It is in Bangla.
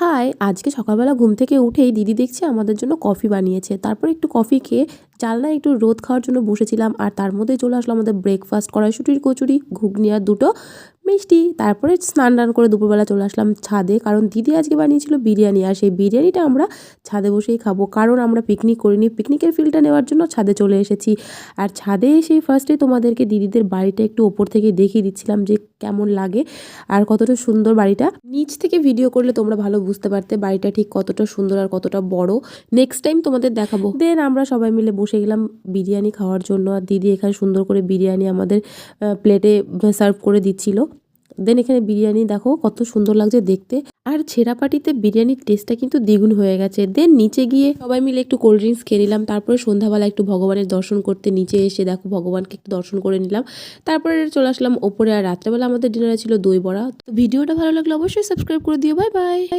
হাই, আজকে সকালবেলা ঘুম থেকে উঠেই দিদি দেখছি আমাদের জন্য কফি বানিয়েছে। তারপর একটু কফি খেয়ে জানলায় একটু রোদ খাওয়ার জন্য বসেছিলাম। আর তার মধ্যেই চলে আসলো আমাদের ব্রেকফাস্ট, কড়াইশুঁটির কচুরি, ঘুগনি আর দুটো মিষ্টি। তারপরে স্নান টান করে দুপুরবেলা চলে আসলাম ছাদে, কারণ দিদি আজকে বানিয়েছিল বিরিয়ানি। আর সেই বিরিয়ানিটা আমরা ছাদে বসেই খাবো, কারণ আমরা পিকনিক করিনি, পিকনিকের ফিলটা নেওয়ার জন্য ছাদে চলে এসেছি। আর ছাদে এসেই ফার্স্টে তোমাদেরকে দিদিদের বাড়িটা একটু ওপর থেকে দেখিয়ে দিচ্ছিলাম যে কেমন লাগে আর কতটা সুন্দর বাড়িটা। নিচ থেকে ভিডিও করলে তোমরা ভালো বুঝতে পারতে বাড়িটা ঠিক কতটা সুন্দর আর কতটা বড়। নেক্সট টাইম তোমাদের দেখাবো। দেন আমরা সবাই মিলে বসে গেলাম বিরিয়ানি খাওয়ার জন্য। আর দিদি এখানে সুন্দর করে বিরিয়ানি আমাদের প্লেটে সার্ভ করে দিচ্ছিল। দেন এখানে বিরিয়ানি দেখো কত সুন্দর লাগছে দেখতে। আর ছেঁড়াপাটিতে বিরিয়ানির টেস্টটা কিন্তু দ্বিগুণ হয়ে গেছে। দেন নিচে গিয়ে সবাই মিলে একটু কোল্ড ড্রিঙ্কস খেয়ে নিলাম। তারপরে সন্ধ্যাবেলা একটু ভগবানের দর্শন করতে নিচে এসে দেখো ভগবানকে একটু দর্শন করে নিলাম। তারপরে চলে আসলাম ওপরে। আর রাত্রেবেলা আমাদের ডিনারে ছিল দই বড়া। তো ভিডিওটা ভালো লাগলে অবশ্যই সাবস্ক্রাইব করে দিও। Bye bye.